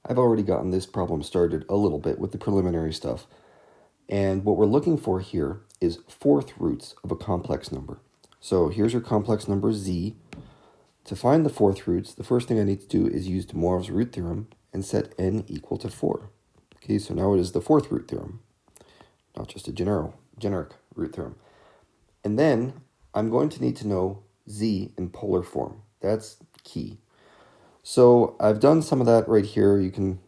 I've already gotten this problem started a little bit with the preliminary stuff. And what we're looking for here is fourth roots of a complex number. So here's your complex number z. To find the fourth roots, the first thing I need to do is use Moivre's root theorem and set n equal to 4. Okay, so now it is the fourth root theorem, not just a generic root theorem. And then I'm going to need to know z in polar form. That's key. So I've done some of that right here. You can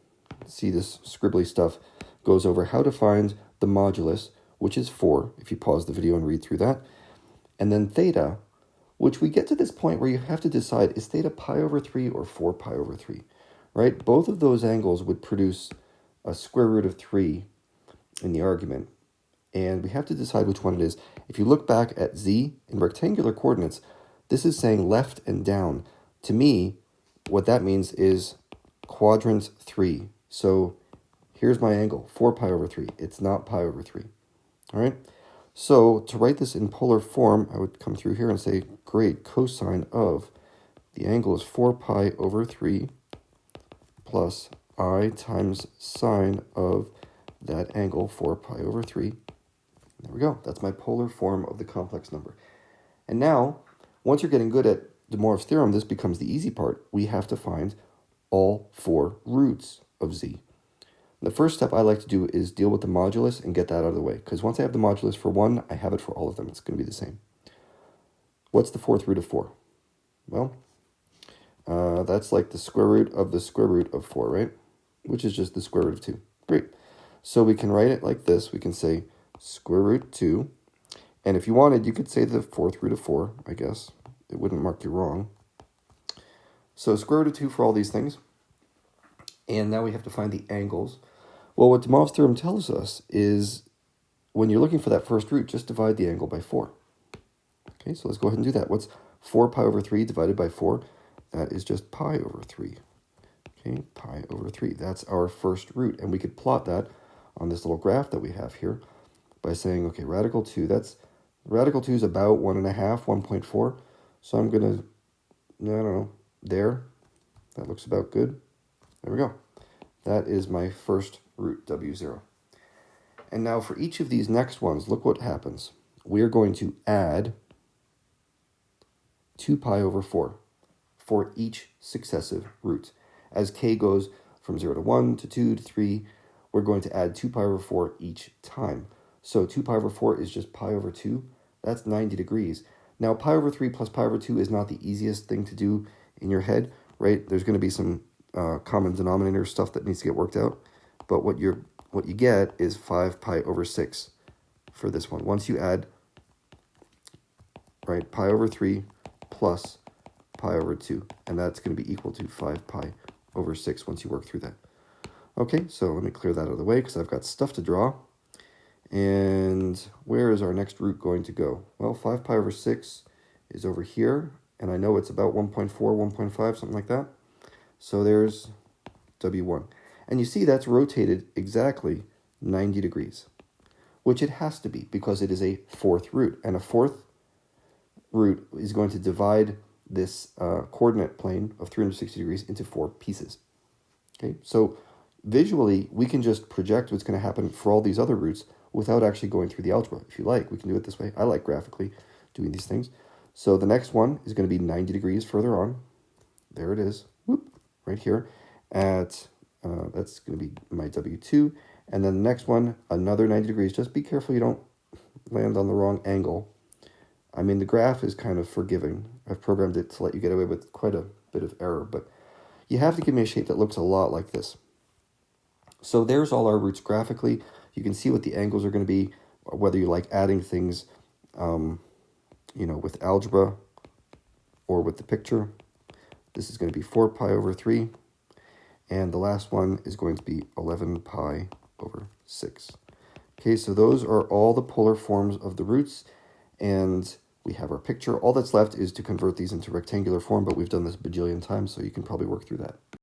see this scribbly stuff goes over how to find the modulus, which is 4, if you pause the video and read through that. And then theta, which we get to this point where you have to decide, is theta pi over 3 or 4 pi over 3, right? Both of those angles would produce a square root of 3 in the argument. And we have to decide which one it is. If you look back at z in rectangular coordinates, this is saying left and down. To me, what that means is quadrant 3. So here's my angle, 4 pi over 3. It's not pi over 3. All right? So to write this in polar form, I would come through here and say, great, cosine of the angle is 4 pi over 3 plus I times sine of that angle, 4 pi over 3. There we go. That's my polar form of the complex number. And now, once you're getting good at de Moivre's theorem, this becomes the easy part. We have to find all 4 roots of z. The first step I like to do is deal with the modulus and get that out of the way, because once I have the modulus for one, I have it for all of them. It's going to be the same. What's the fourth root of 4? Well, that's like the square root of 4, right? Which is just the square root of 2. Great. So we can write it like this. We can say square root 2. And if you wanted, you could say the fourth root of 4, I guess. It wouldn't mark you wrong. So square root of 2 for all these things. And now we have to find the angles. Well, what de Moivre's theorem tells us is when you're looking for that first root, just divide the angle by 4. Okay, so let's go ahead and do that. What's 4 pi over 3 divided by 4? That is just pi over 3. Okay, pi over 3. That's our first root. And we could plot that on this little graph that we have here by saying, okay, radical 2 is about 1.5, 1.4. So I'm going to, I don't know, there. That looks about good. There we go. That is my first root, W0. And now for each of these next ones, look what happens. We are going to add 2 pi over 4 for each successive root. As k goes from 0 to 1 to 2 to 3, we're going to add 2 pi over 4 each time. So 2 pi over 4 is just pi over 2. That's 90 degrees. Now, pi over 3 plus pi over 2 is not the easiest thing to do in your head, right? There's going to be some common denominator stuff that needs to get worked out. But what you get is 5 pi over 6 for this one. Once you add, right, pi over 3 plus pi over 2. And that's going to be equal to 5 pi over 6 once you work through that. Okay, so let me clear that out of the way because I've got stuff to draw. And where is our next root going to go? Well, 5 pi over 6 is over here. And I know it's about 1.4, 1.5, something like that. So there's W1. And you see that's rotated exactly 90 degrees, which it has to be because it is a fourth root. And a fourth root is going to divide this coordinate plane of 360 degrees into 4 pieces. Okay, so visually, we can just project what's going to happen for all these other roots without actually going through the algebra. If you like, we can do it this way. I like graphically doing these things. So the next one is going to be 90 degrees further on. There it is. Whoop. Right here at, that's going to be my W2. And then the next one, another 90 degrees. Just be careful you don't land on the wrong angle. I mean, the graph is kind of forgiving. I've programmed it to let you get away with quite a bit of error, but you have to give me a shape that looks a lot like this. So there's all our roots graphically. You can see what the angles are going to be, whether you like adding things, with algebra or with the picture. This is going to be 4 pi over 3. And the last one is going to be 11 pi over 6. Okay, so those are all the polar forms of the roots. And we have our picture. All that's left is to convert these into rectangular form, but we've done this a bajillion times, so you can probably work through that.